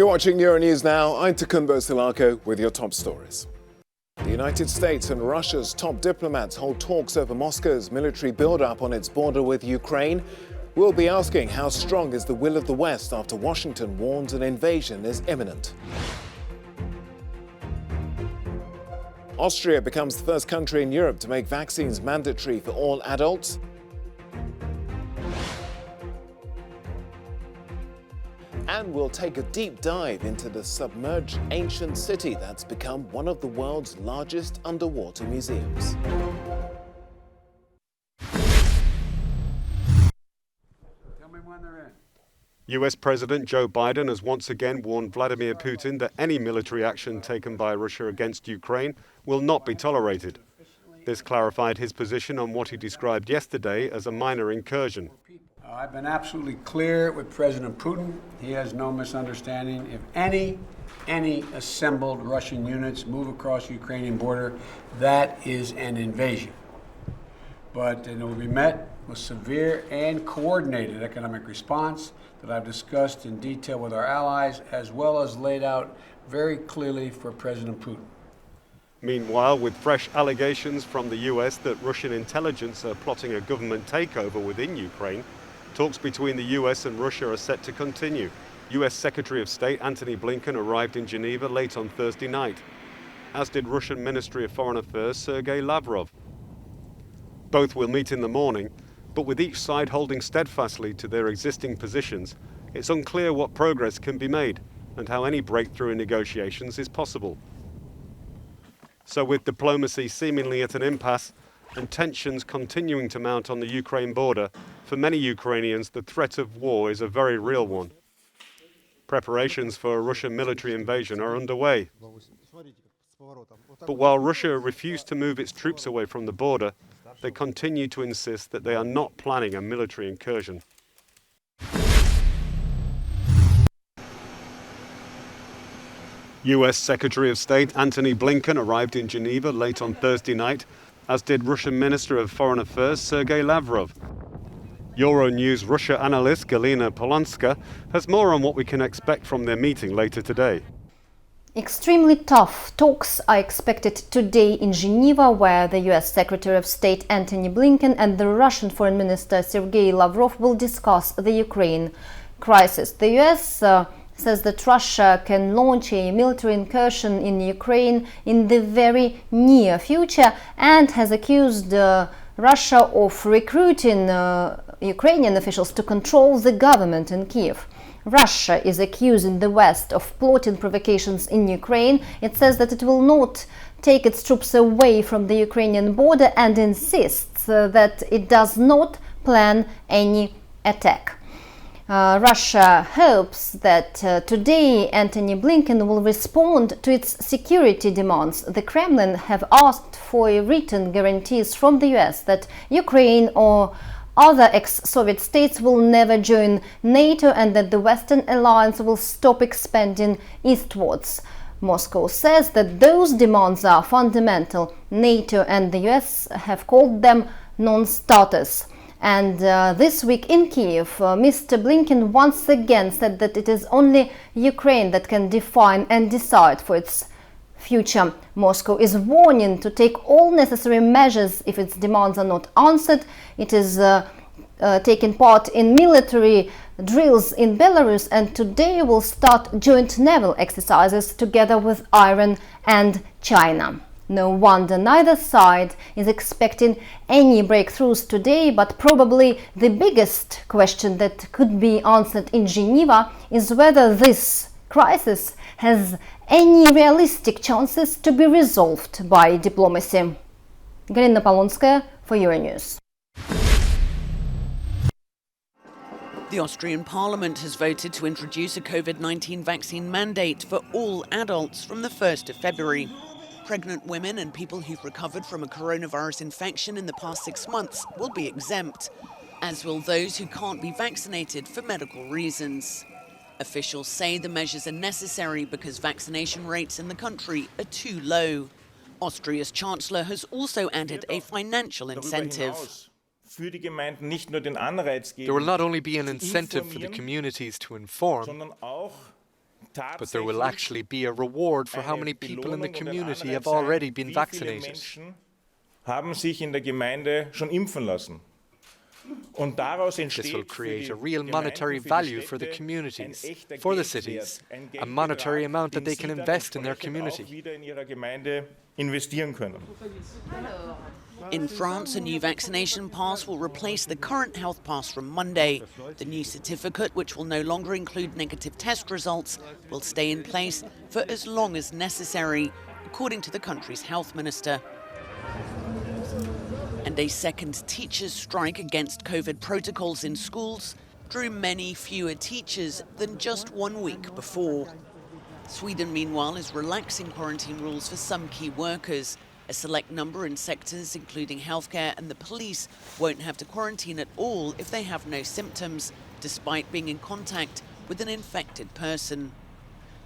You're watching Euronews now. I'm Takumbo Silako with your top stories. The United States and Russia's top diplomats hold talks over Moscow's military build-up on its border with Ukraine. We'll be asking how strong is the will of the West after Washington warns an invasion is imminent. Austria becomes the first country in Europe to make vaccines mandatory for all adults. And we'll take a deep dive into the submerged ancient city that's become one of the world's largest underwater museums. Tell me when they're in. US President Joe Biden has once again warned Vladimir Putin that any military action taken by Russia against Ukraine will not be tolerated. This clarified his position on what he described yesterday as a minor incursion. I've been absolutely clear with President Putin. He has no misunderstanding. If any assembled Russian units move across the Ukrainian border, that is an invasion. But it will be met with severe and coordinated economic response that I've discussed in detail with our allies, as well as laid out very clearly for President Putin. Meanwhile, with fresh allegations from the US that Russian intelligence are plotting a government takeover within Ukraine, talks between the US and Russia are set to continue. US Secretary of State Antony Blinken arrived in Geneva late on Thursday night, as did Russian Ministry of Foreign Affairs Sergei Lavrov. Both will meet in the morning, but with each side holding steadfastly to their existing positions, it's unclear what progress can be made and how any breakthrough in negotiations is possible. So with diplomacy seemingly at an impasse and tensions continuing to mount on the Ukraine border, for many Ukrainians the threat of war is a very real one. Preparations for a Russian military invasion are underway. But while Russia refused to move its troops away from the border, they continue to insist that they are not planning a military incursion. US Secretary of State Antony Blinken arrived in Geneva late on Thursday night, as did Russian Minister of Foreign Affairs Sergei Lavrov. Euronews Russia analyst Galina Polonska has more on what we can expect from their meeting later today. Extremely tough talks are expected today in Geneva, where the US Secretary of State Antony Blinken and the Russian Foreign Minister Sergei Lavrov will discuss the Ukraine crisis. The US says that Russia can launch a military incursion in Ukraine in the very near future and has accused Russia of recruiting Ukrainian officials to control the government in Kiev. Russia is accusing the West of plotting provocations in Ukraine. It says that it will not take its troops away from the Ukrainian border and insists that it does not plan any attack. Russia hopes that today Antony Blinken will respond to its security demands. The Kremlin have asked for written guarantees from the US that Ukraine or other ex-Soviet states will never join NATO and that the Western alliance will stop expanding eastwards. Moscow says that those demands are fundamental. NATO and the US have called them non-starters. And this week in Kiev, Mr. Blinken once again said that it is only Ukraine that can define and decide for its future. Moscow is warning to take all necessary measures if its demands are not answered. It is taking part in military drills in Belarus and today will start joint naval exercises together with Iran and China. No wonder neither side is expecting any breakthroughs today, but probably the biggest question that could be answered in Geneva is whether this crisis has any realistic chances to be resolved by diplomacy. Galina Polonskaya for Euronews. The Austrian Parliament has voted to introduce a COVID-19 vaccine mandate for all adults from the 1st of February. Pregnant women and people who've recovered from a coronavirus infection in the past 6 months will be exempt, as will those who can't be vaccinated for medical reasons. Officials say the measures are necessary because vaccination rates in the country are too low. Austria's Chancellor has also added a financial incentive. There will not only be an incentive for the communities to inform, But there will actually be a reward for how many people in the community have already been vaccinated. Haben sich in der Gemeinde schon impfen lassen. Und daraus entsteht this will create a real monetary value for the communities, for the cities, a monetary amount that they can invest in their community. In France, a new vaccination pass will replace the current health pass from Monday. The new certificate, which will no longer include negative test results, will stay in place for as long as necessary, according to the country's health minister. And a second teachers' strike against COVID protocols in schools drew many fewer teachers than just 1 week before. Sweden, meanwhile, is relaxing quarantine rules for some key workers. A select number in sectors, including healthcare and the police, won't have to quarantine at all if they have no symptoms, despite being in contact with an infected person.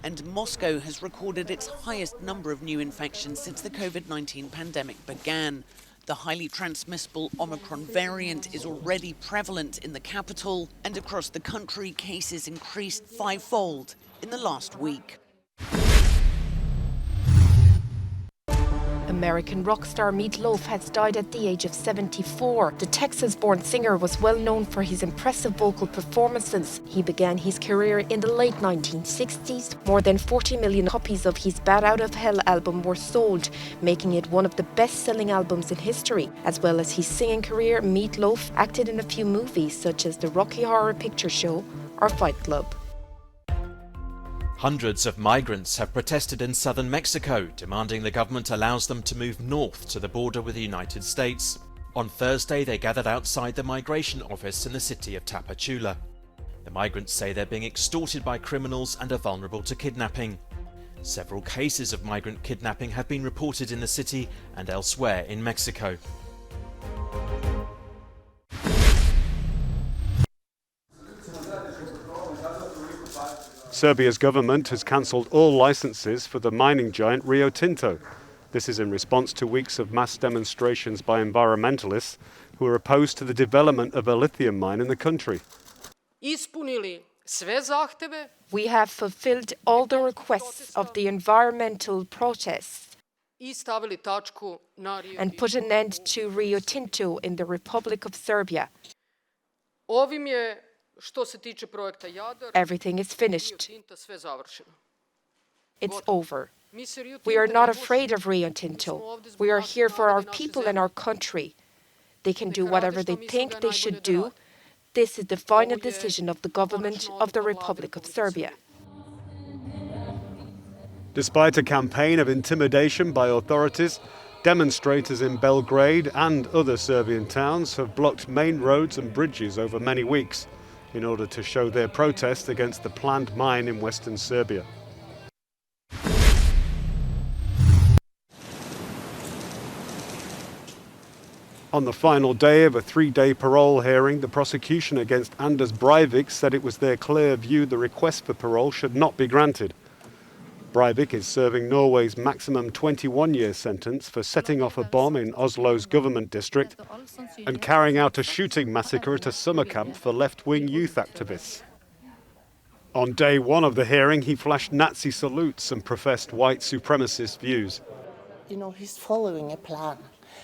And Moscow has recorded its highest number of new infections since the COVID-19 pandemic began. The highly transmissible Omicron variant is already prevalent in the capital, and across the country, cases increased fivefold in the last week. American rock star Loaf has died at the age of 74. The Texas-born singer was well known for his impressive vocal performances. He began his career in the late 1960s. More than 40 million copies of his Bad Out of Hell album were sold, making it one of the best-selling albums in history. As well as his singing career, Loaf acted in a few movies such as The Rocky Horror Picture Show or Fight Club. Hundreds of migrants have protested in southern Mexico, demanding the government allows them to move north to the border with the United States. On Thursday, they gathered outside the migration office in the city of Tapachula. The migrants say they're being extorted by criminals and are vulnerable to kidnapping. Several cases of migrant kidnapping have been reported in the city and elsewhere in Mexico. Serbia's government has cancelled all licences for the mining giant Rio Tinto. This is in response to weeks of mass demonstrations by environmentalists who are opposed to the development of a lithium mine in the country. We have fulfilled all the requests of the environmental protests and put an end to Rio Tinto in the Republic of Serbia. Everything is finished. It's over. We are not afraid of Rio Tinto. We are here for our people and our country. They can do whatever they think they should do. This is the final decision of the government of the Republic of Serbia. Despite a campaign of intimidation by authorities, demonstrators in Belgrade and other Serbian towns have blocked main roads and bridges over many weeks in order to show their protest against the planned mine in western Serbia. On the final day of a 3-day parole hearing, the prosecution against Anders Breivik said it was their clear view the request for parole should not be granted. Breivik is serving Norway's maximum 21-year sentence for setting off a bomb in Oslo's government district and carrying out a shooting massacre at a summer camp for left-wing youth activists. On day one of the hearing, he flashed Nazi salutes and professed white supremacist views. You know, he's following a plan,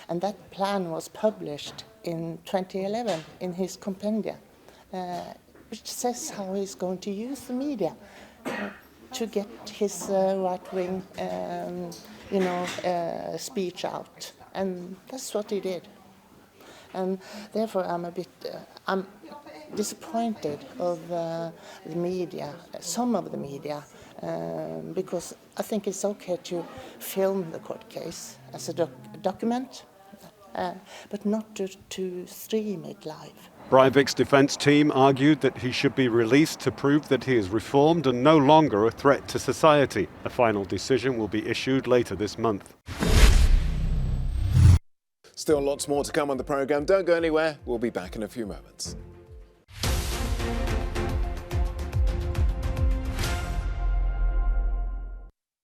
and that plan was published in 2011 in his compendia, which says how he's going to use the media to get his right-wing, speech out, and that's what he did. And therefore, I'm disappointed of the media, some of the media, because I think it's okay to film the court case as a document, but not to stream it live. Breivik's defence team argued that he should be released to prove that he is reformed and no longer a threat to society. A final decision will be issued later this month. Still lots more to come on the programme. Don't go anywhere. We'll be back in a few moments.